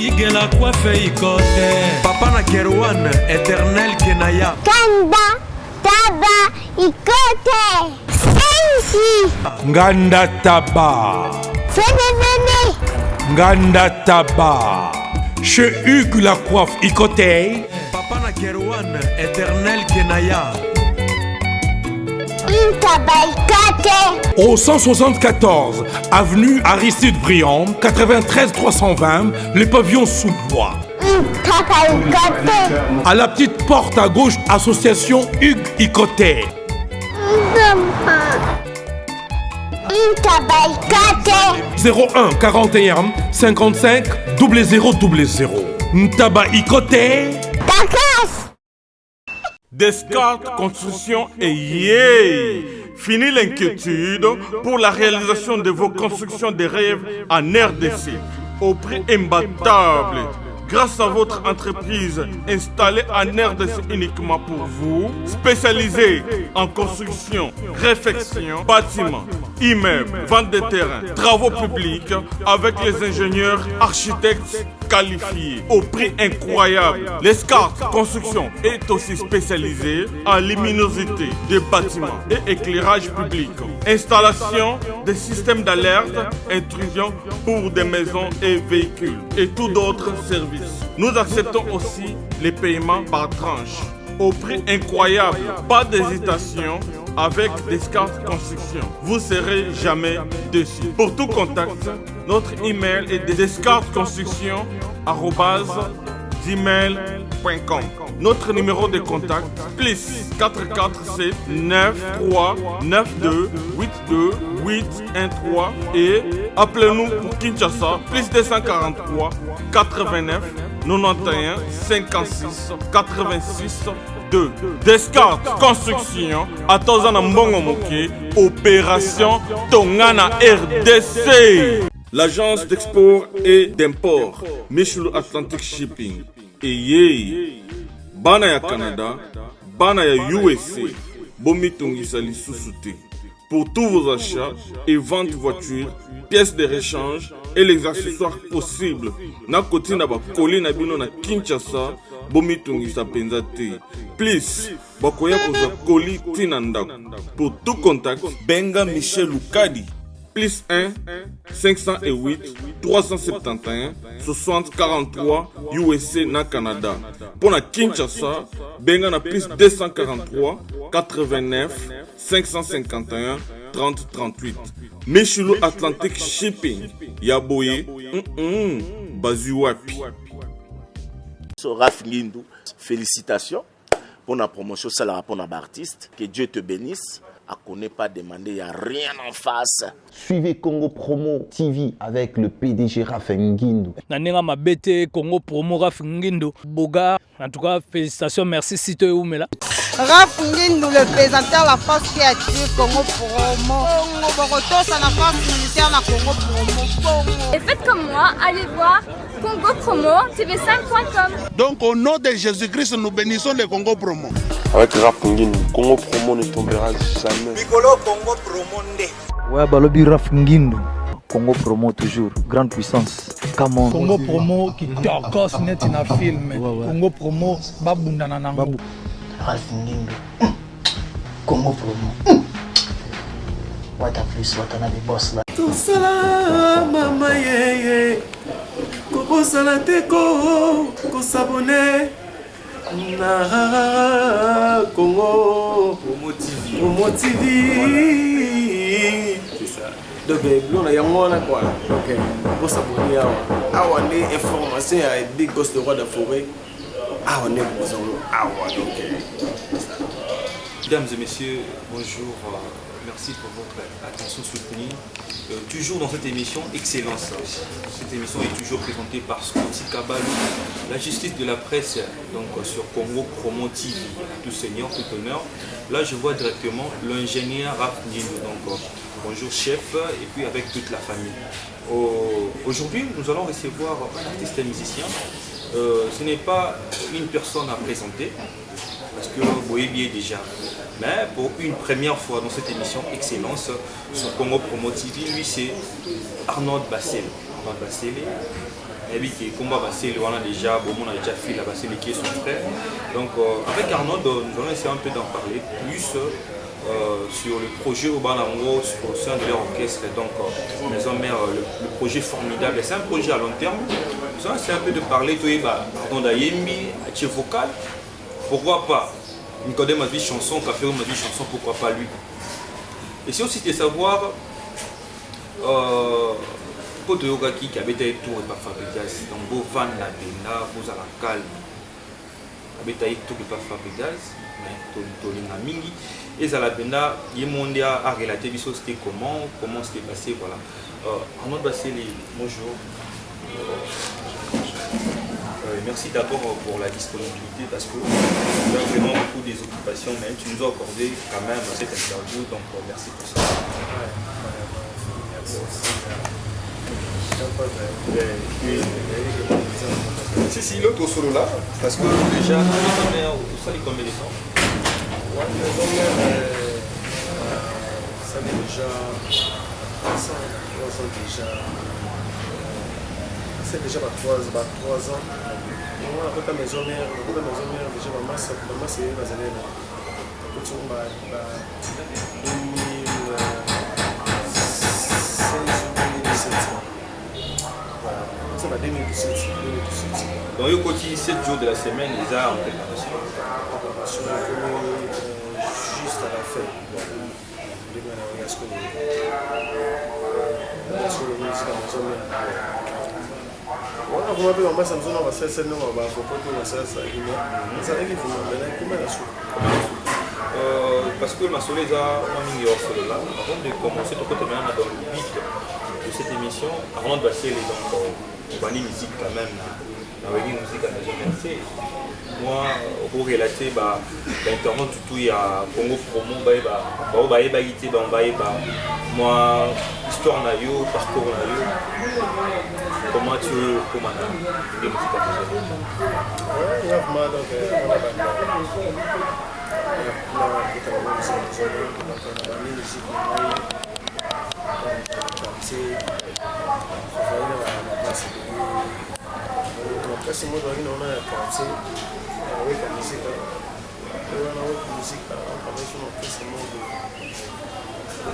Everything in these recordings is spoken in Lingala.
Hugues la coiffe Ikote. Papa na Kerwan, éternel Kenaya. Kanda, Taba, Ikote. Sensi. Nganda Taba. Fenenene. Nganda Taba. Chez Hugues la coiffe Ikote. Papa na Kerwan, éternel Kenaya. Au 174 avenue Aristide Briand, 93 320, les pavillons sous bois. À la petite porte à gauche, association Hugues Ikote. 01 41 55 0000. Ntaba Ikote. Descartes Construction et yeah! Fini l'inquiétude pour la réalisation de vos constructions de rêves en RDC au prix imbattable. Grâce à votre entreprise installée en RDC uniquement pour vous, spécialisée en construction, réfection, bâtiments, immeubles, vente de terrains, travaux publics, avec les ingénieurs architectes qualifiés au prix incroyable. Descartes Construction est aussi spécialisée en luminosité des bâtiments et éclairage public, installation des systèmes d'alerte, intrusion pour des maisons et véhicules et tout d'autres services. Nous acceptons aussi les paiements par tranche au prix incroyable. Pas d'hésitation avec Descartes Construction. Vous serez jamais déçus. Pour tout contact, notre email est descartesconstruction@gmail.com. Notre numéro de contact plus 447 93 92 82 813 et appelez-nous pour Kinshasa plus 243 89 91 56 86 2. Descartes Construction à Tozana Mbongo Moké, opération Tongana RDC. L'agence d'export et d'import Michel Atlantic Shipping et Yei Bana ya Canada, Bana ya USA, Bomitungisa Lissusute. Pour tous vos achats et ventes de voitures, pièces de rechange et les accessoires possibles. Na koti na ba koli na bino na Kinshasa, Bomitungisa Penzate. Please, bakoya koza koli tinanda. Pour tout contact, Benga Michel Lukadi. Plus 1 508 371 60 43 USA na Canada. Pour la Kinshasa, Benga na plus 243 89 551 30 38. Michelo Atlantic Shipping. Yaboye. Bazuwapi. Raph Ngindou, félicitations pour la promotion, c'est la rapport d'artiste. Que Dieu te bénisse. À connaît pas demander, il n'y a rien en face. Suivez Congo Promo TV avec le PDG Raph Ngindou. Nanenga Mabete, Congo Promo Raph Ngindou. Boga, en tout cas, félicitations, merci Sito Oumela. Raph Ngindou, le présentateur de la force créative Congo Promo. Boroto, c'est la force militaire de Congo Promo. Et faites comme moi, allez voir Congo Promo, tv5.com. Donc au nom de Jésus-Christ, nous bénissons le Congo Promo. Avec Raph Ngindou, Congo Promo ne tombera jamais. Piccolo Congo Promo nde. Ouais, Balobi Raph Ngindou. Congo Promo toujours, grande puissance. Come on. Congo Promo qui torcos net in a film. Congo Promo babunda na nango. Raph Ngindou. Congo Promo. What a plus, what another boss like. Tout ça, mama yeye. Koko salateko, ko s'abonner. Na Congo Promo TV. C'est ça. Donc on a yamona quoi. OK. Pour s'abonner à on est information à des gosses de roi de forêt. Ah on est besoin. Ah ouais donc. Mesdames et messieurs, bonjour. Merci pour votre attention soutenue. Toujours dans cette émission Excellence. Cette émission est toujours présentée par Scotty Kabalou, la justice de la presse, donc sur Congo Promo TV. Tout seigneur, tout honneur. Là, je vois directement l'ingénieur Raph Ngindou. Donc, bonjour chef, et puis avec toute la famille. Aujourd'hui, nous allons recevoir un artiste et musicien. Ce n'est pas une personne à présenter, parce que vous voyez bien déjà. Mais pour une première fois dans cette émission Excellence sur Congo Promo TV, lui c'est Arnaud Bassel. Arnaud Bassel, qui combat Bassé, on a déjà, bon, on a déjà fait la Bassé qui est son frère. Donc avec Arnaud, nous allons essayer un peu d'en parler plus sur le projet au Banango, au sein de leur orchestre, donc Maison Mère, le projet formidable. C'est un projet à long terme. Nous allons essayer un peu de parler de Pardon d'Ayembi, à vocal. Pourquoi pas Nicodème a dit chanson, Café m'a dit chanson, pourquoi pas lui? Et c'est aussi de savoir pour de yoga qui avait été tout et pas Fabrigas, donc beau van la bena, vous à la calme. Avait été tout et pas Fabrigas, mais Tolina Mingi. Et ça la bena, il monde a relaté les choses, c'était comment c'était passé, voilà. Arnaud Bassélé, bonjour. Merci d'abord pour la disponibilité parce que tu as vraiment beaucoup des occupations, mais tu nous as accordé quand même cette interview, donc merci pour ça. Si, l'autre solo là, parce que déjà, tout ça, les combien de temps? Ça fait déjà 3 ans déjà. C'est déjà 3 ans. On a fait la maison mère, déjà maman c'est la zélène. Quand on va 2017. Donc il y a 7 jours de la semaine, ils ont en préparation. Juste à la fin. Parce que ma soleil a là, avant de commencer, donc on est dans le beat de cette émission, Arnaud Bassélé, donc on va dire musique quand même, on va dire musique à la maison merci. Moi, pour relater, l'internet du tout, il y a Congo Promo, moi, histoire na yo, parcours na yo, comment tu veux, comment on a des musiques à maison. Ouais, il y a vraiment donc on a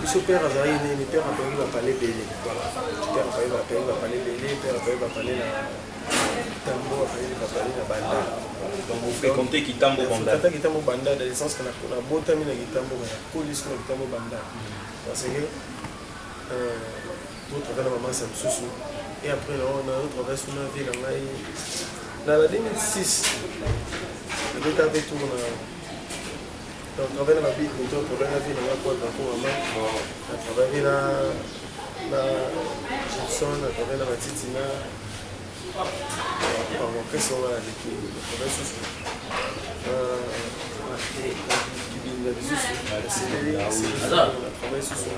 le père a parlé père a parlé belé. Père a parlé belé, père a parlé Tambo, a parlé la banda. Donc vous fréquentez Kitambo Banda. Vous Kitambo Banda dans le sens qu'on a beau terminer Kitambo, mais la police sur Kitambo Banda. Parce que nous travaillons à maman Samsoussou. Et après on a traversé une ville dans la 2006. On a fait tout. On travaille dans la ville, on travaille dans la ville, on a travaillé dans la Gibson, on travaille dans la Titina. On fait ça, on travaille sur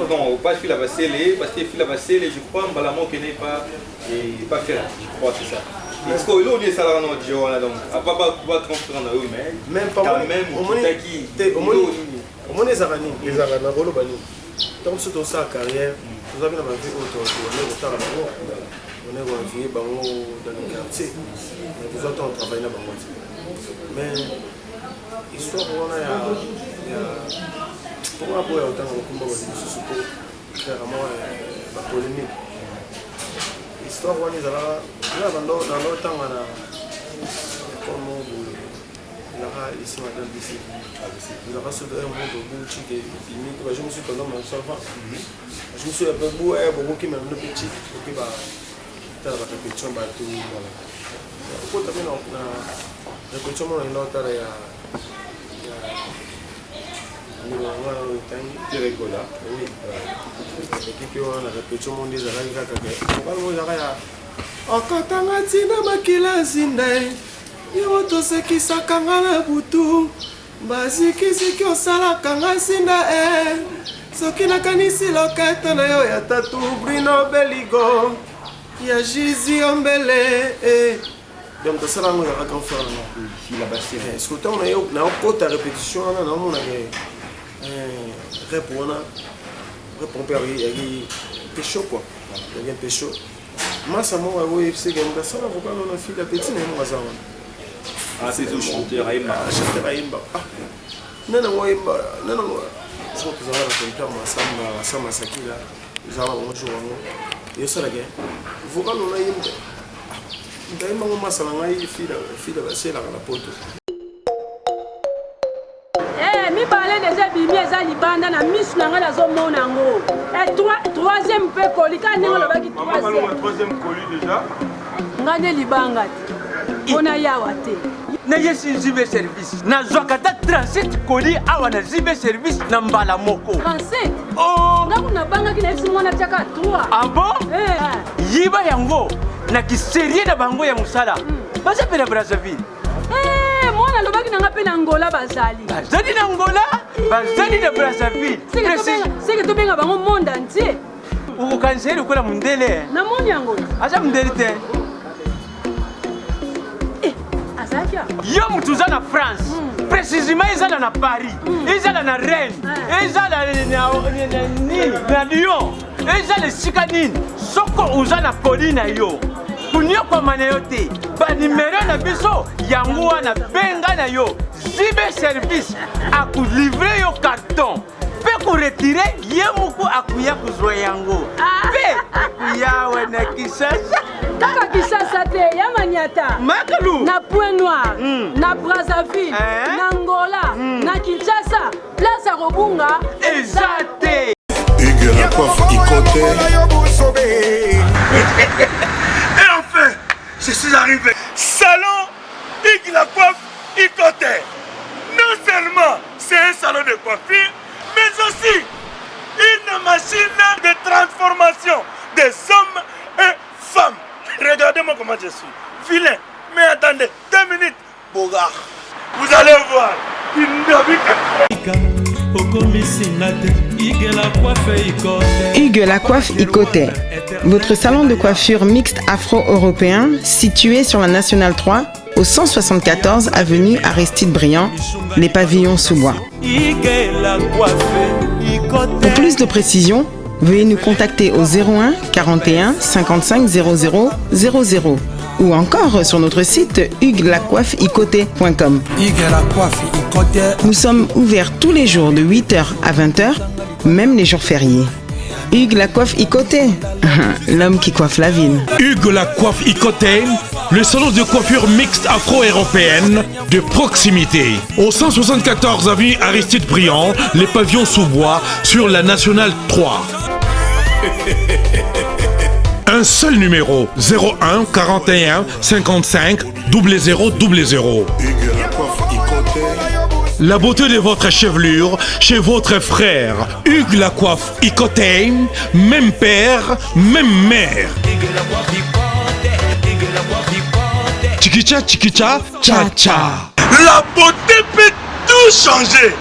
non, pas Fila Bassélé, parce que Fila Bassélé, je crois, Mbalamo qui n'est pas fait, je crois, c'est ça. Est-ce qu'on est salarié dans le Dijon, donc, à pas transférer dans eux, mais même pas quand même, au moins les Arani, tant que c'est ça carrière, vous avez ma vie autour, on est revenu dans le quartier, mais vous autres on travaille là-bas. Mais l'histoire on a pour moi pour autant on combat clairement la polémique. L'histoire on est là dans le temps on a comment il ici madame d'ici. Il a reçu un mot de bout qui est limite. Je me suis connu mon servant. Je me suis un peu beau et beaucoup qui m'a mis petit et puis la répétition tout voilà. Pour terminer la répétition on est là il y a c'est rigolo. Oui. L'équipe on a répétition on dit ça okatanga tina makila zindai yo tosekisaka nga na butu bazikiziki osalaka nga nsinda soki nakanisi lokete na yo ya tatu Bruno Beligo ya Jizi Ombele donc tosala yango yaka kamfara na Fila Bassélé. Est-ce que ntango na okota répétition wana naomona rep wana rep mon père il pécho quoi il vient pécho massa moi ouais c'est que on ça va pas on fille la petite mais moi ça ah c'est tout chanteur Aïmba non moi non je crois que ça va le temps moi ça masaki là ça va on joue et ça là que vocal on a Aïmba Aïmba moi ça là fille c'est là la poto mi parler déjà bimi eza libanda na misu na nga nazomona yango troisième mpe koli ka ndenge olobaki troisième colis déjà nga nde libanga te mpona yawa te nayesi zibe service nazwaka ata 37 colis awa na zibe service na mbala moko 37 nga kuna bangaki na yebisi mwana tiaka 3 ah bon yiba yango na kiserie na bango ya mosala baza mpe na brazzaville mwana lobaki nanga mpe na Angola bazali na Angola bazali na Brazzaville seke tobenga bango monde entier ukaniseri ukola mundele na moni yango aza mundele te azaki yo mutu uza na France précisément ezala na Paris ezala na Rennes ezala na Lyon ezala esika nini soko uza na poli na yo kunyokwama na yo te banimero na biso yango wana benga na yo zibe service akulivre yo carton mpe kuretire ye muku akuya kuzwa yango mpe akuyawe na Kinshasa kaka Kinshasa te ya Maniata Makalu na Point Noir na Brazzaville na Angola na Kinshasa place ya kobunga eza te Hugues la coiffe Et enfin, je suis arrivé. Salon Hugues la coiffe Icoté. Non seulement c'est un salon de coiffure, mais aussi une machine de transformation des hommes et femmes. Regardez-moi comment je suis. Vilain. Mais attendez, 2 minutes. Bogart. Vous allez voir. Hugues la coiffe Icoté, votre salon de coiffure mixte afro-européen situé sur la Nationale 3 au 174 avenue Aristide Briand, les pavillons sous bois. Pour plus de précisions, veuillez nous contacter au 01 41 55 00 00 ou encore sur notre site hugueslacoiffeicoté.com. Nous sommes ouverts tous les jours de 8h à 20h, même les jours fériés. Hugues la coiffe Icoté, l'homme qui coiffe la ville. Hugues la coiffe Icoté, le salon de coiffure mixte afro-européenne de proximité. Au 174 avenue Aristide Briand, les pavillons sous bois sur la Nationale 3. Un seul numéro, 01 41 55 00 00. La beauté de votre chevelure chez votre frère. Hugues la coiffe Icoté, même père, même mère. Chikicha, chikicha, cha cha. La beauté peut tout changer.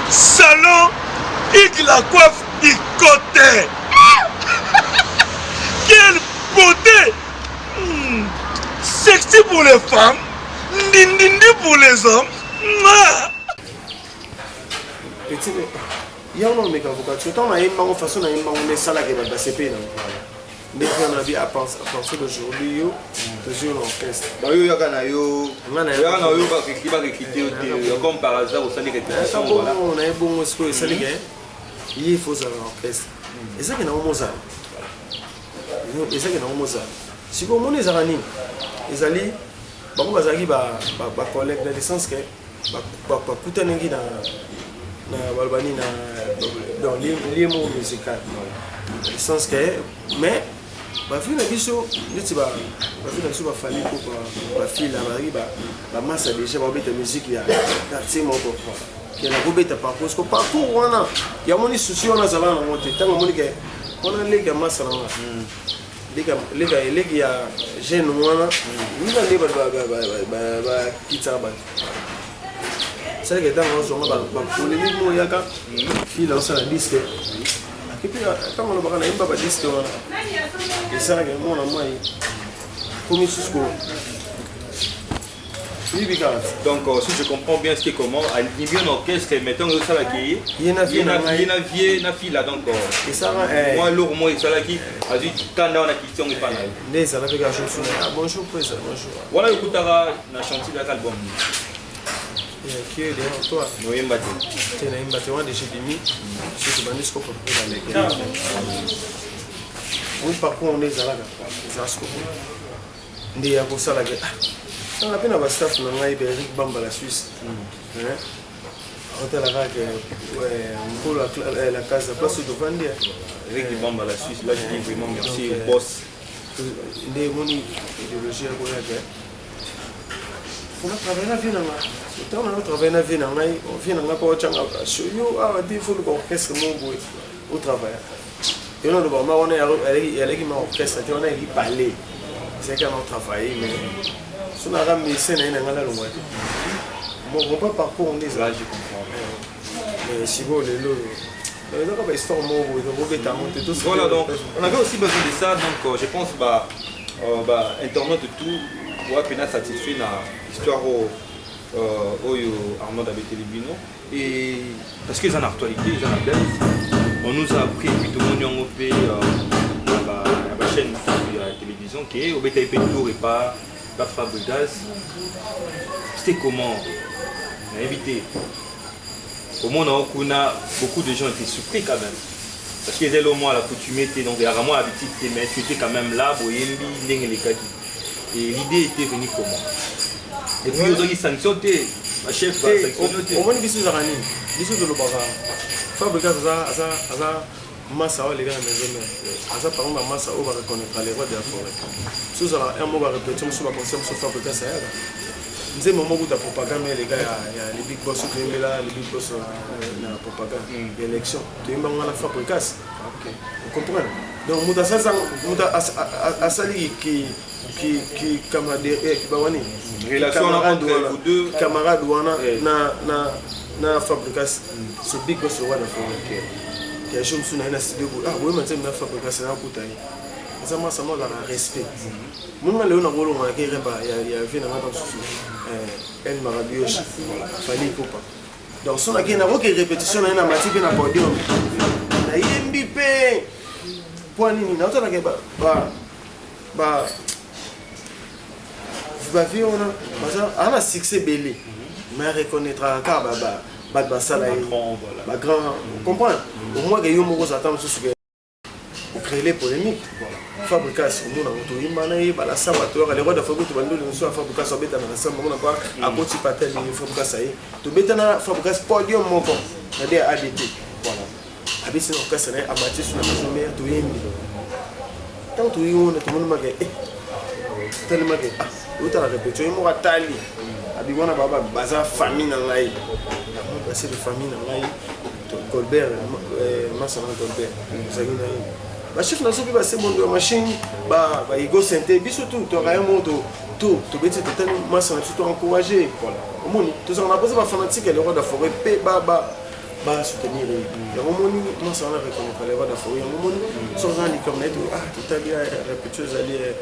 Salon Hugues la coiffe Icoté. Quelle beauté! Sexy pour les femmes, dindindi pour les hommes. Petit, il y a un homme qui a vocation. Tant qu'il y a une façon, il y a une salle qui va passer. Mais on a dit à penser d'aujourd'hui, toujours l'orchestre. Il y a comme par hasard au sein des répétitions. On a un bon mot, il faut ça l'orchestre. Et ça, c'est un mot. Et ça, c'est un mot. Si vous avez des amis, les alliés, vous avez des collègues dans le sens que vous avez des dans les mots musicaux. Dans le sens que, mais, vu la bicho, va falloir pour la fille, la masse déjà, la musique, il y a des mots pour il y a la roubette partout, parce que partout, il y a des soucis, on a des montées. Tant qu'on a les gars, masse, les gars, il y a des jeunes, nous allons les quitter. C'est que dans le polémique, il y a des filles qui ont des disques. Et puis, quand on a des disques, et ça, on a comme Donc, si je comprends bien ce qui est comment, à niveau d'orchestre, mettons que ça qui il y a une fille là, donc moi, lourd, moi, ça là qui a dit quand on a question, il pas là. Bonjour, président, bonjour. Voilà, écoute, on a chanté l'album. Qui est derrière toi? Nous y mbatté. Tu es mbatté, on a déjà dit, c'est que bandit scope pour la mec. Nous parcours on est là, ça scope. Ndi ya kosala ke. On a peine à staff na ngai Eric Bamba la Suisse. Hôtel là que pour la case de place de Vandia. Eric Bamba la Suisse, là je dis vraiment merci au boss. Ndi moni idéologie à quoi que. Faut travailler la vie là. Tant on travaille la vie là, on vient là pour changa. Yo a dit faut le orchestre mon boy au travail. Et non, on est allé qui m'a orchestre, on a parlé. C'est qu'on a travaillé, mais si on a ramené ça, on a la loi. Mon pas parcours, on est là, je comprends. Mais si vous voulez, voilà, donc on avait aussi besoin de ça, donc je pense que Internet et tout doit bien satisfaire l'histoire au Arnaud Abé-Télébino. Et parce qu'ils ont l'actualité, ils ont la base. On nous a appris, puis tout le monde a fait la chaîne de la télévision qui est au BTP Tour et pas Frappe de Gaz. C'était comment? On a invité. Au monde, on a beaucoup de gens étaient surpris quand même. Parce qu'ils étaient au moins à la coutume, donc rarement l'habitude, mais tu étais quand même là, et l'idée était venue comment? Et puis ils ont eu sanction, ma chef va sanctionner. Au moins, ils sont là, ils sont là. Fabrica ça massa les gars maison ça par exemple massa on va reconnaître les rois de la forêt sous ça un mot va répéter sur la concept sur Fabrica ça nous c'est moment où la propagande les gars il y a les big boss qui sont là les big boss la propagande l'élection tu es dans la Fabrica OK vous comprenez donc muta ça muta asali qui camaraderie qui bawani relation entre vous deux camarades na Fabrica c'est big boss roi de la forêt qui a joué sur une studio oui mais c'est Fabrica c'est un coup taille ça m'a la respect mon le na rolo ma kere ba ya vient na dans elle marabioche fallait pas donc son aki na ko répétition na mati pe na podium na yembi pe point nini na tona ke ba vie on a un succès belé mais reconnaîtra car grand comprendre au moins que yo moko attend sur pour créer les polémiques Fabrica c'est nous na moto imana e bala sabato les rois de Fabrica to bando le so Fabrica so beta na samba mona pas à côté patel ni Fabrica ça y to beta na Fabrica podium moko na des ADT voilà abisi no kasa na amati sur la maison mère to yembi tant to yo na to mona maga tellement que autant la répétition mo atali abigwana baba baza famille na ngai c'est de famille na ngai Colbert Massana Colbert Zagina ba chef na soki ba c'est bon machine ba igo santé biso tout to rayon moto tout beti total Massana tout encourager voilà au monde tout ça on a posé ba fanatique les rois de forêt pe ba soutenir le moment Massana reconnaître les rois de forêt au moment sans en li comme net tout à bien répéteuse aller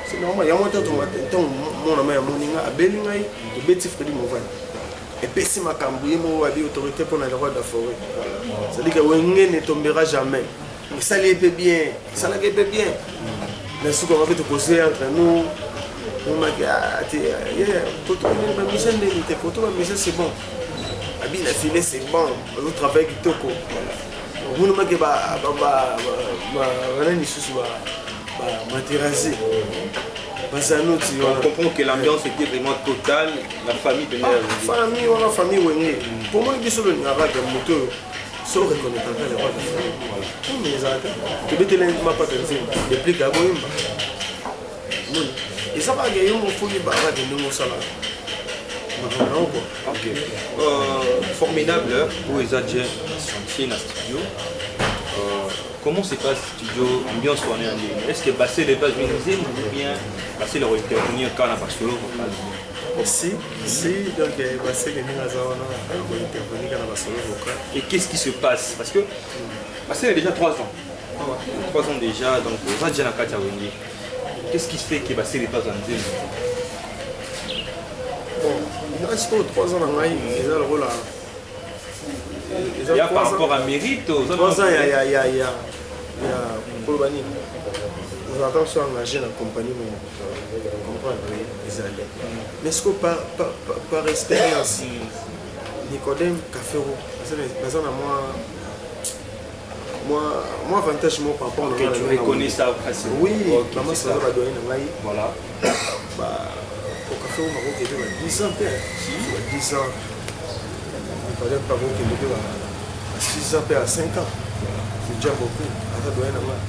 c'est normal, il y a un temps mon ami a moninga a belingai de bêtis Freddy Mouvane. Et puis si ma cambouille m'a dit autorité pour les rois de la forêt. C'est-à-dire que Wenge ne tombera jamais. Mais ça l'est bien, ça l'est bien. Mais ce qu'on va te poser entre nous, on m'a dit, pour toi, c'est bon. Abi la filet c'est bon, le travail qui toko. Vous ne m'avez pas m'intéresser. On comprend que l'ambiance était vraiment totale, la famille tenait la famille Wenge. Pour moi, il y a des motos sans reconnaître les rois de famille. Mais tu peux te les pas depuis qu'à Boimba. Et ça va gagner mon folie de nous salaires. Formidable pour les adjoints chantier dans le studio. Comment se passe le studio, ambiance on est en ligne? Est-ce que Bassé n'est pas organisé ou bien Bassé leur intervenir quand on a passé l'eau? Si, donc Bassé est venu à Zawana pour intervenir quand on a passé l'eau. Et qu'est-ce qui se passe? Parce que Bassé a déjà 3 ans. 3 ans déjà, donc on va déjà dans le cadre. Qu'est-ce qui fait que Bassé n'est pas en Zémi? Bon, il reste pas 3 ans dans Maï, ils ont le rôle là. Il y a par rapport à mérite. 3 ans, il y a Kolobani. Nous avons soit engagé dans la compagnie, mais comprendre, ils allaient. Mais est-ce que par expérience, Nicodème Caféro, parce que moi, avantage par rapport à tu reconnais ça facilement. Oui, maman, ça va donner un maï. Voilà. Au café au Maroc, il y a 10 ans, 10 ans. Nicodème Caféro, il y a 6 ans, à 5 ans. C'est déjà beaucoup.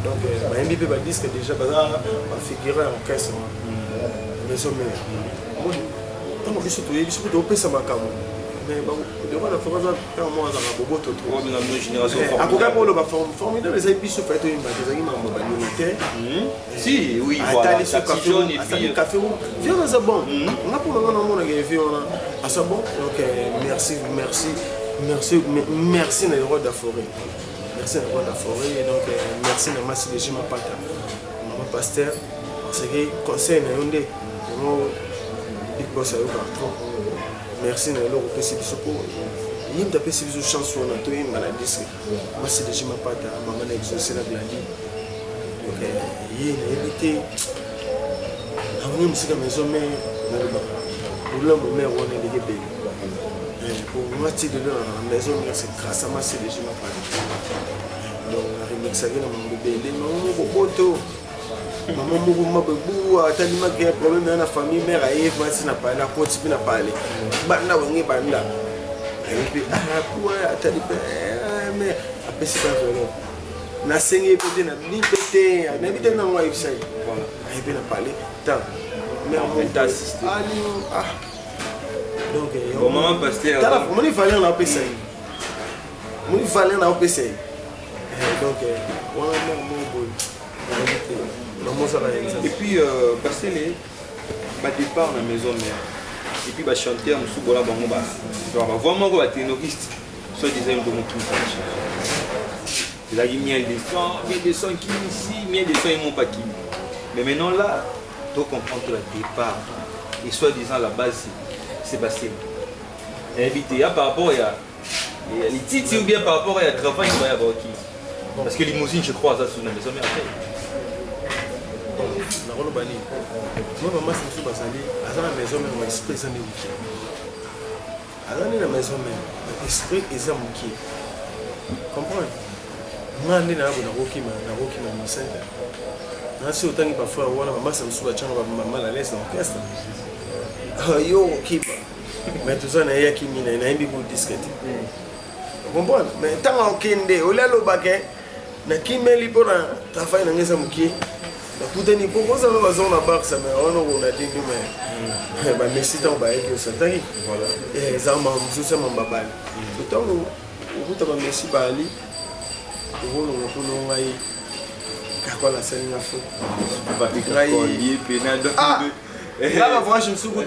Donc, il y a des disques déjà, figurer en caisse. Mais ça, mais je suis tout au ça m'a mais devant la forêt, moi, dans la bobo, tout la génération formidable, les épices se font une militaire. Si, oui, voilà. Café, viens dans un bon. On a pour le moment, on a vu à ça bon. Donc, merci, le roi de la forêt. Merci, le roi de la forêt. Donc, merci, le massi de Jima Pata. Maman Pasteur, parce que conseil, on est big boss à eux partout. Merci na lelo kopesi biso po yimta pesi biso chance wana to yimba na disque masi de Jima Pata mama na exaucé la blandi donc yi na éviter avoni musika maison mais na le ba pour l'homme mais on est des bébés pour mati de la maison mais c'est grâce à masi de Jima Pata donc la remix avec na mon bébé les non boboto maman mouvement bebu atalima qu'il y a problème dans la famille mère aïe masi na parler la côte na parler banda wangi banda et puis pour atali mais apesi pas vraiment na sengi pété na bi pété na bi na moi ifsai voilà et puis na parler tant mais on t'a assisté donc bon maman pasteur on il fallait na apesi on il fallait na apesi donc on a mon boy. Et puis, passer les départ dans la maison mère. Et puis, chanter, je suis là, vraiment, je suis ténoriste. Soit des amis de mon tout. Il y a des sons qui ici, il y a des sons qui n'ont pas qui. Mais maintenant là, tu comprends que le départ, et soi-disant la base, c'est passé. Invité, par rapport à les titres ou bien par rapport à la travail, il va y avoir qui. Parce que limousine, je crois, ça sous la maison mère. Moi, maman, c'est tout basali. À la maison, mais l'esprit, c'est un mouki. À la maison, mais l'esprit, c'est un mouki. Comprends? Moi, je suis un mouki, mais je suis autant que parfois, maman, ça me souvient, maman, la laisse dans l'orchestre. Yo, keeper. Mais tout ça, il y a qui m'a dit, il y a un disquette. Vous comprenez? Mais tant qu'on est au lait, au baquet, il y a qui m'a dit pour un travail dans les amouki. Pourtant, il faut que ça soit dans la barre, mais on a dit que mais si tu as un ça t'arrive. Et ça m'a dit que ça m'a babal. Pourtant, on a dit que ça m'a dit que là, moi, je me suis dit que je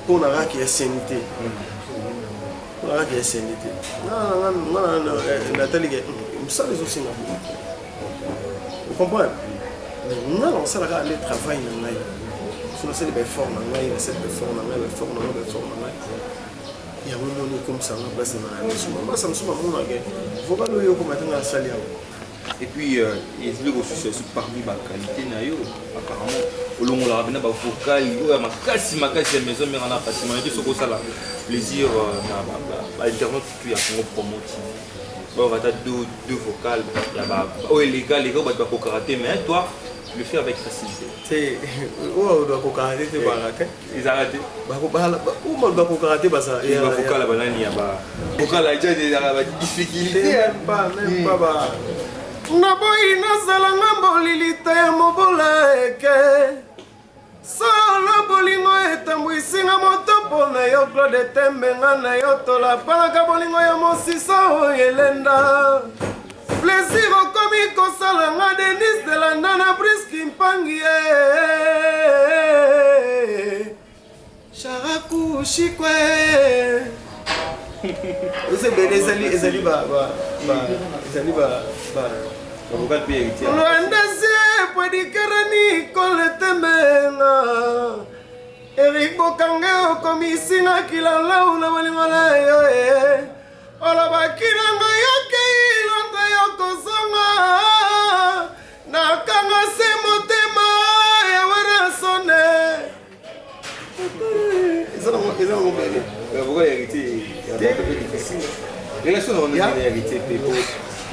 pour la sanité. Pour la sanité. Non, Nathalie, ça les aussi. Vous comprenez? Non, ça va aller travailler dans l'ail. C'est des formes dans l'ail, c'est des formes dans l'ail, des formes dans l'ail. Il y a un moment comme ça, on place dans la maison. Moi, ça me semble mon agent. Il faut pas le dire comme maintenant dans la salle. Et puis, il y a des ressources parmi la qualité, apparemment. Au long de la rabine, il faut qu'il y ait une maison, mais on a passé. Il y a des ça plaisir à Internet, puis il y a un promo. Bon, on va deux vocales. Les gars, vont pas karaté, mais toi, tu le fais avec facilité. C'est. Où on doit karaté, tu vas rater. Ils arrêtent. Où on doit karaté, ça. Il va vocal la banane, il y a pas. Vocal, il y a des difficultés. Même pas. Naboyi nazalanga bolilita ya mobola eke solo bolingo etambwisinga moto mpo na yo Claude Tembenga na yo tolapalaka bolingo ya mosisa oyo elenda plaisir okomi kosalanga Denis de landa na Briski Mpangi Sharaku Shikwe ezali Luandasi pwedikarani koletemenga Eric Bokange okomisinga kilala una malingola yo Olabakina ngoyoke ilonga yokozonga Nakanga se motema ya warasone Ils ont oublié. Pourquoi l'héritier est un peu difficile? Relation dans l'héritier,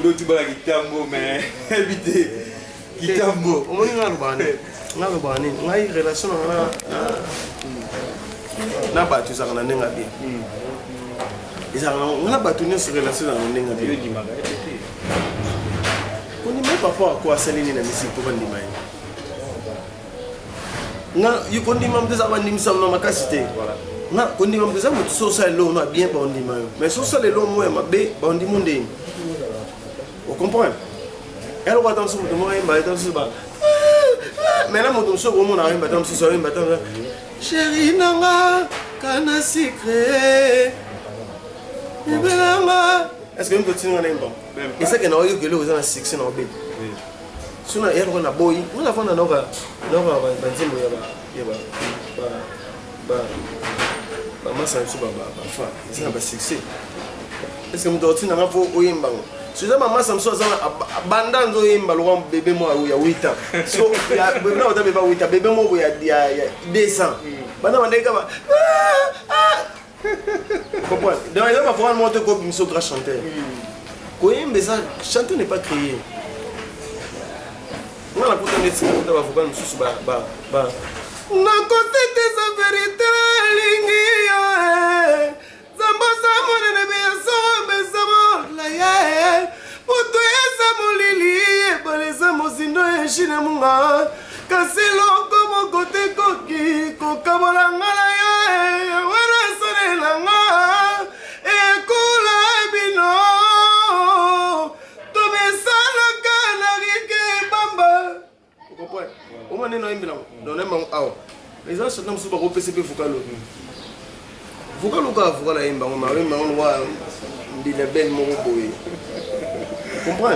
l'autre tu vas la guitambo, mais éviter guitambo. Au moins, on a une relation na battu ça na nenga bien. Ils on a battu une relation na nenga bien. On dit même papa quoi selini na musique pour vendre mai. Na yukondi mam des avandi msam na makasite. Voilà. Na kondi mam des amu social lo na bien ba ondi mai. Mais social lo mo ma be ba ondi monde. Vous comprenez? Elle va dans ce moment il va dans ce bas. Mais là mon so mon arrive dans ce soir il va dans chérie nanga kana secret. Est-ce que nous continuons à l'imba? Et ça que nous avons eu que nous avons 6 ans bête. Si nous avons un boy, nous avons un autre, nous avons un benzine est-ce que nous devons faire un peu de imba? Si nous avons un peu de imba, nous avons bébé moi il y a 8 ans. So il y a bébé moi il y a 8 ans, bébé moi il y a 200. Maintenant on est comme comprends? Dans les hommes, il faut monter comme un grand chanteur. Mais ça, chanter n'est pas créé. On a la putain de ça, on va voir nous sous bas. Na côté des vérités, lingi, zamba zamba ne bien ça, la ya, pour toi ça molili, pour les amos indo et chine munga, kasi loko mon côté koki, kokabola ngala ya, wera sone langa, ekula bino, to me sala kana rike bamba. Vous comprenez? Au moins non imbilang, non même aw. Les gens sont dans ce bar au PCP Fukalo. Fukalo ka Fukala imba, on m'a on voit une belle moro boy. Comprends?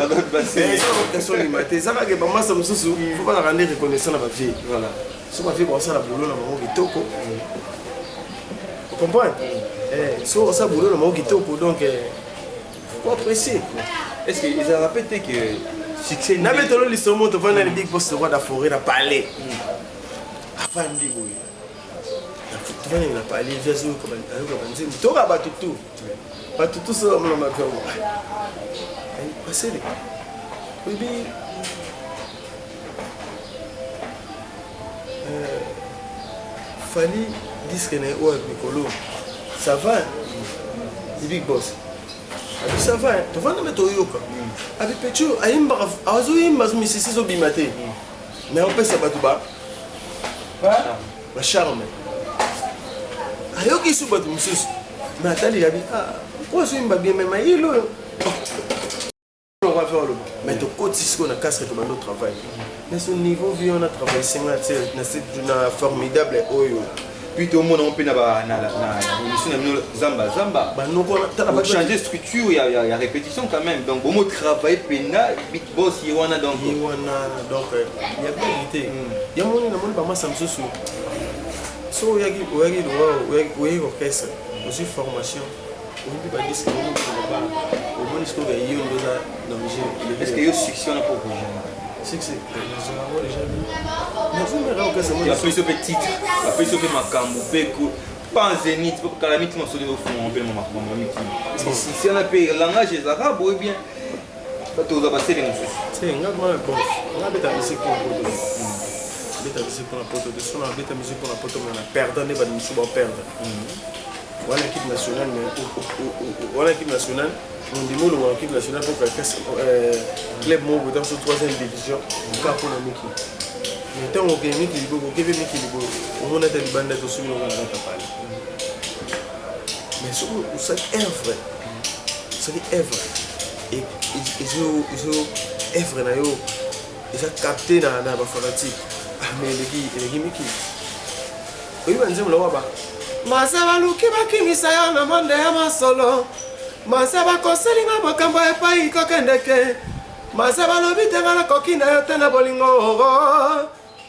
C'est ça la question limitée. Ça va que maman ça me sous, faut pas la rendre reconnaissant à ma fille. Voilà. Si ma fille pense à la boulot na maman kitoko. Vous comprenez? Si on ça boulot na maman kitoko donc faut apprécier. Est-ce qu'ils ont répété que succès na betolo lisomo to vana le big boss roi da forêt na parler. Afandi boy. Tu vas na parler Jésus comme un to ba batutu. Batutu so mo ma ko. Passez les. Oui, Fali disque n'est pas Nicolo. Ça va, le big boss. Ça va, tu vas nous mettre au yoga. Avec Pécho, Aïmba, Azoïmba, mais c'est ça bimate. Mais on peut s'abattre. Ma charme. Ayoki sous battu, monsieur. Mais attends, il a dit, pourquoi Azoïmba bien, mais il est on va faire le mais tu côté si on a casque tout le travail mais ce niveau vu on a travaillé c'est une formidable oyo puis tout le monde on peut na zamba bah nous on a changer structure il y a répétition quand même donc bon travail pena big boss il y a donc il y a vérité il y a mon pas moi ça me sous so il y a orchestre aussi formation on peut pas dire que est-ce qu'il y a un succès on a pour vous? Succès. Il y a plus de petits, il y a plus de macambo, pas en zénith, pour que la mythe soit au fond, on peut le si on a payé le langage des arabes, ou bien, tu vas passer les mots. C'est un gars bon, on a bête à musique pour la pote de bête à musique pour la pote de son, on a bête à musique pour la pote, on a perdu, on a perdu. Voilà l'équipe nationale, voilà l'équipe nationale. On dit que l'équipe nationale pour que le club mot dans cette 3e division, on pour la Miki. Mais tant qu'on gagne Miki, on a des bandes de sous le mais sur cette œuvre, cette œuvre, et ils ont œuvre, ils ont capté dans la fanatique. Mais les Miki. Oui, on dit que Masaba luki bakimisa ya na monde ya masolo Masaba koselinga makambo epai kokendeke Maze balobi te nga nakoki na yo te na bolingo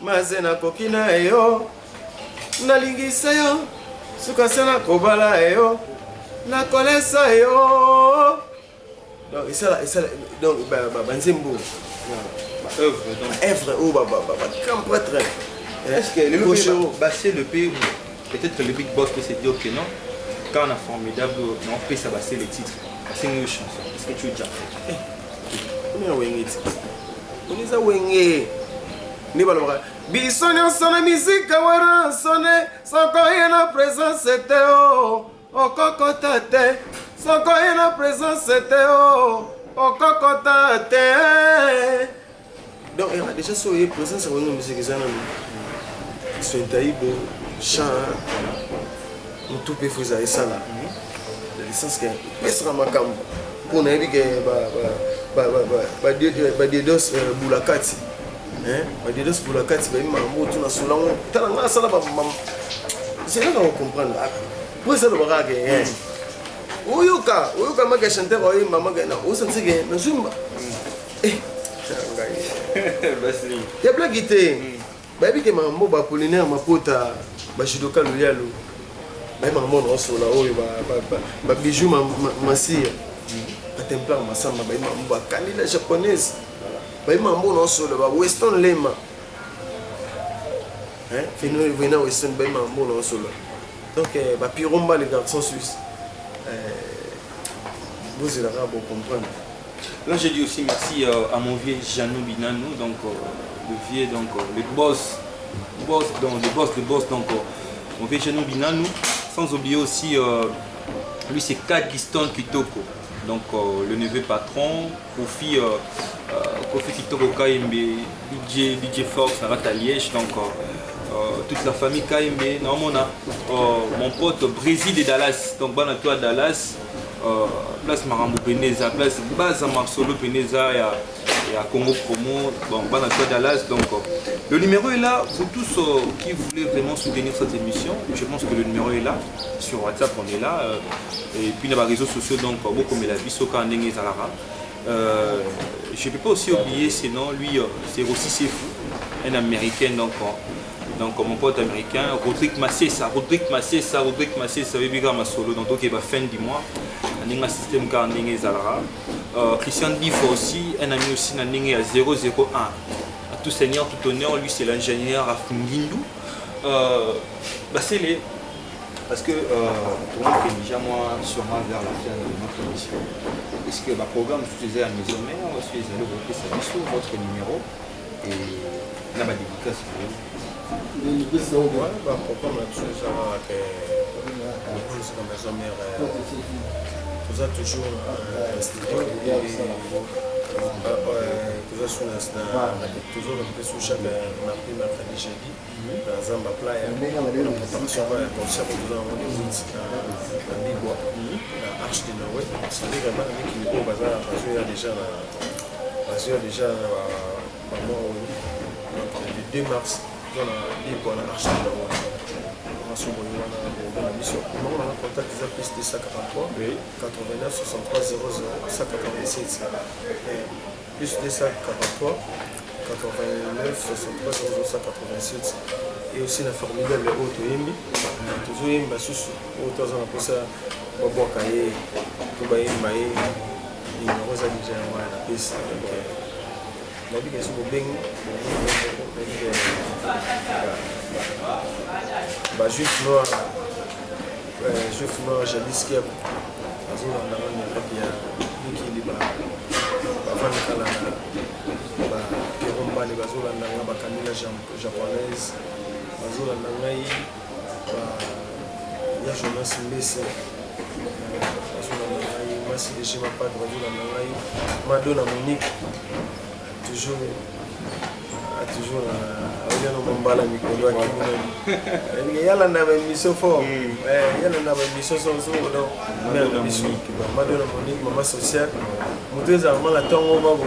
maze nakoki na yo nalingisa yo suka se nakobala yo nakolesa yo donc donc banzembo œuvre ou grand prêtre. Est-ce que le basser le pays, peut-être le big boss peut se dire que non, quand on a formidable, on peut s'abasser les titres, c'est une chanson. Est-ce que tu veux dire? On est à Wenge. Biso nyonso na musique wera sonne soko ye na présence te okokota te soko ye na présence te okokota te. Donc il y a déjà sur les présences de la musique ils sont taïbo chant tout peut faire ça là la licence que est ma cam pour n'aller que Dedos Boulakati Dedos Boulakati mambo tout na solango tala ça là c'est là qu'on comprendre pour ça le baraque Oyuka maka chanter oyi mama na osanti que na zumba ya blague te bayebi ke mambo bapolinaire mapota bashidoka luyalo baye mambo na osola oyo babiju masiya batemplar masamba baye mambo bakanila japonaise baye mambo na osola ba western lema vena western baye mambo na osola donc bapiromba les garçons suisses vous allez comprendre. Là, je dis aussi merci à mon vieux Janou Binanou, donc le vieux, donc le boss, donc mon vieux Janou Binanou, sans oublier aussi, lui c'est Kadiston Kitoko, donc le neveu patron, Kofi Kitoko KMB, DJ Fox, Narata Liège, donc toute la famille KMB, normalement mon pote Brésil et Dallas, donc bon à toi Dallas. Place Marambo Peneza, place Baza Marsolo Peneza et à Congo Promo, bon, Banatua Dallas. Donc le numéro est là pour tous qui voulaient vraiment soutenir cette émission. Je pense que le numéro est là. Sur WhatsApp, on est là. Et puis dans les réseaux sociaux, donc beaucoup comme la Bisoka Ndenge Zalara. Je ne peux pas aussi oublier, sinon lui, c'est aussi Sefou, un américain. Donc mon pote américain, Rodrigue Massessa, Webiga Masolo, donc il va fin du mois. Un système car Ndenge Zalara. Christian Difo aussi, un ami aussi Ndenge à 001. À tout seigneur, tout honneur, lui c'est l'ingénieur à Fungindou. C'est les. Parce que tout le monde est déjà moi sûrement vers la fin de notre émission. Est-ce que le programme je faisais à mes hommes, je suis allé vous ça sur votre numéro et là ma dédicace. Vous êtes toujours toujours sous chaque mardi, mercredi, jeudi, dans Zamba Playa. La préparation va être concert pour nous avoir des outils à Bibois, à Arche de Noé. C'est vraiment un qui est au bazar, parce qu'il y a déjà le 2 mars, dans la Bibois, à Arche de Noé. On a contact des plus de 143 89 63 00 187 plus de 143 89 63 00 187 et aussi la formidable auto Yembi toujours Yemba sous auto on a posé Bobo Kaye Kuba Yemba et Rosa déjà la piste la vie est sur le bing juif noir jadis qui a azolanda wana kati ya mikili bavanikala baperombani bazolanda nga bakanila japonaise bazolanda ngai ya jonas mbese bazolanda ngai masi dege mapate bazolanda ngai madona monique toujours aoliano mambala mikolo akimina yalanda baémission fort yalanda baémission sonsodo madona monique mama sociale moto ezalama na ntongo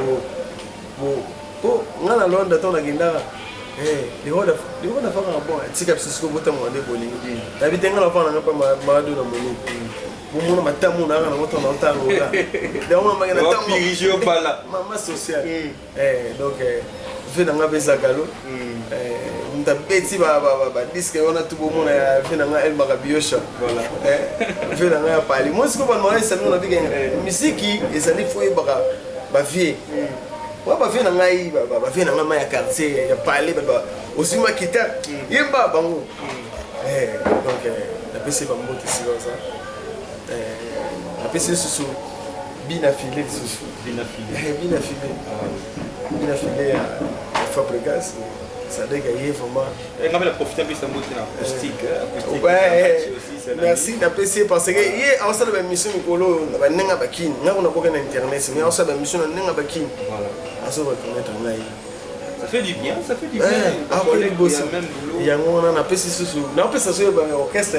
po nga na londa ntongo nakendaka lihoda faka bon atika biso siko botama wande bolingi nayebi te nga na faka nanga mpa madona monique Mon matin, mon argent, mon temps, mon temps. Maman sociale. Donc, je vais dans la Bézagalo. Je vais disque, on a tout le monde fait dans la Marabiocha. Je vais dans la Pali. Moi, ce que je vais c'est que la musique, et ça faut ma vie. Moi, je vais dans la quartier, je vais parler aussi ma guitare. Je vais dans donc, la PC va monter ici comme ça. La PC sous bien affilé sous bien affilé à Fabregas. Ça a gagné vraiment. Et on va profiter un peu de sa beauté acoustique. Ouais, merci la PC parce que hier on s'est fait une mission Nicolo, on a nenga bakin, on a pas internet, mais on s'est fait une mission nenga bakin. Voilà. On s'est reconnaître en live. Ça fait du bien, ça fait du bien. Il y a un PC sous. Non, PC sous le orchestre.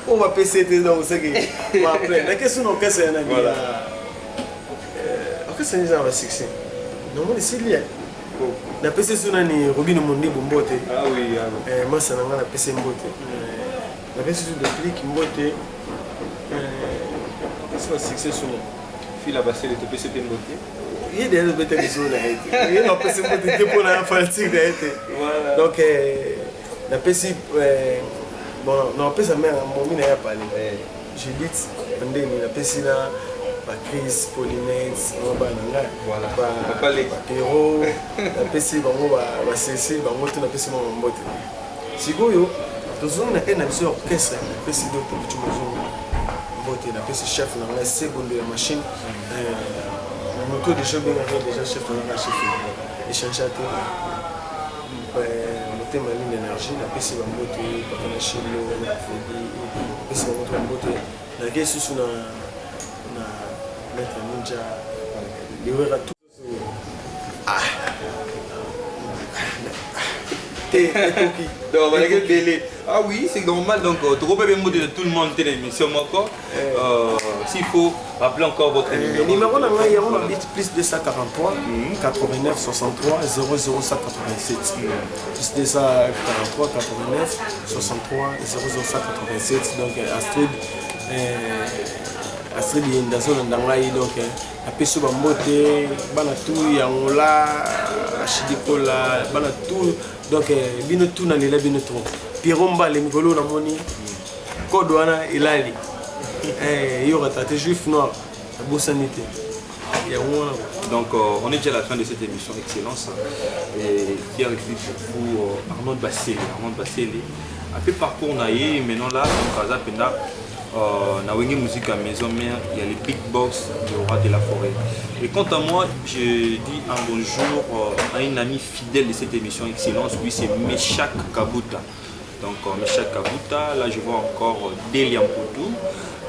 On va PC donc c'est que on après. La question orchestre est un voilà. Orchestre c'est un succès. Non, mais c'est lié. La PC sous nani Robin Mondi Bombote. Ah oui, ah. Moi ça n'a pas la PC Mbote. La PC sous de clic Mbote. C'est un succès sous. Fil à basser le PC Mbote. Il y a des bêtes qui sont là. Il y a un PC Mbote pour la informatique là. Donc la PC bon non PC mère mon mine a parlé. Judith Andeni la PC là. Chris, Paulinette, voilà. Papa les héros, la PC, la CC, la PC, si vous avez un orchestre, la PC la PC chef, la seconde de la machine, le moto déjà bien déjà chef, la chef, et changer le thème de l'énergie, la PC va monter, la machine, la PC va monter, la guerre sous Maître Ninja, il y aura tout. Ah oui, c'est normal. Donc, tu peux bien de tout le monde de l'émission. S'il faut rappeler encore votre numéro. Numéro, il y a plus 243 89 63 00187. Plus 243 89 63 00187. Donc, Astrid est dans zone d'Angaï, donc la pêche bambote, banatou, yangola, achidikola, banatou, donc bino tout dans les là bino tout. Piromba les migolo na moni, Kodwana ilali. Il y aura tes juifs noirs, la bossanité. Donc on est déjà à la fin de cette émission Excellence et qui arrive pour vous Arnaud Basseli. Un peu parcours naïe, maintenant là, on va penda. Na Wenge Musique à Maison Mère, il y a les Big Box du Roi de la Forêt. Et quant à moi, je dis un bonjour à une amie fidèle de cette émission Excellence, lui c'est Meshak Kabuta. Donc Meshak Kabuta, là je vois encore Delia Mputu,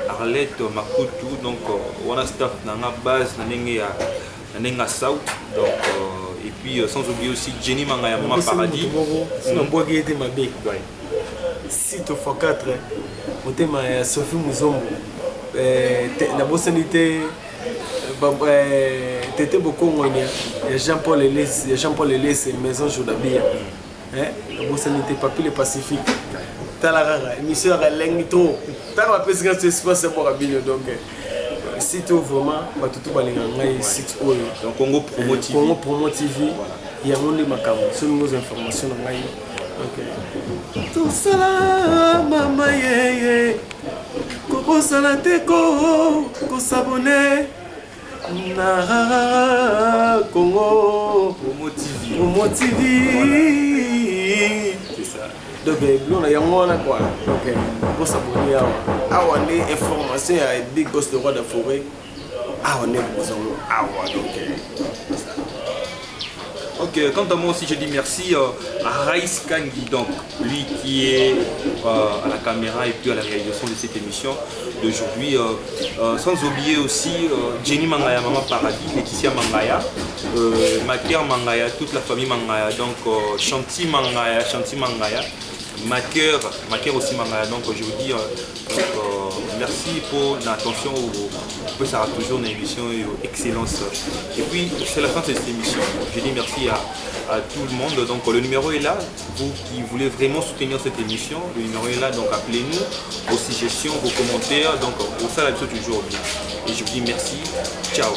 Arlette Makutu, donc on a staff dans la base, dans la South, donc et puis sans oublier aussi Jenny Mangaya Mama Paradis. Site x4, motema ya Sophie Muzombo, la bossanité, Tété Bokongo, Jean-Paul Elès, Maison Jodabia, la bossanité, Papi le Pacifique, Talarara, émission à Lengito, Tara Pesca, c'est espace pour Abino, donc site vraiment, tout le site donc Congo Promo TV, il y a mon makamo, sur nos informations. Tout ça, maman, Koko Salateko, Koko Sabone, Nara, Congo, Promo TV. C'est ça. Donc, il y a un quoi. Ok, Koko Sabone, on est information à Big Boss de Roi de la Forêt. On est besoin. Ok, quant à moi aussi je dis merci à Raïs Kangi, donc lui qui est à la caméra et puis à la réalisation de cette émission d'aujourd'hui. Sans oublier aussi Jenny Mangaya, Maman Paradis, Laetitia Mangaya, Maker Mangaya, toute la famille Mangaya, donc Chanty Mangaya, Maker aussi Mangaya. Donc je vous dis merci pour l'attention. Ça sera toujours une émission Excellence. Et puis c'est la fin de cette émission. Je dis merci à à tout le monde. Donc le numéro est là. Vous qui voulez vraiment soutenir cette émission, le numéro est là. Donc appelez-nous. Vos suggestions, vos commentaires. Donc ça, la chose toujours bien. Et je vous dis merci. Ciao.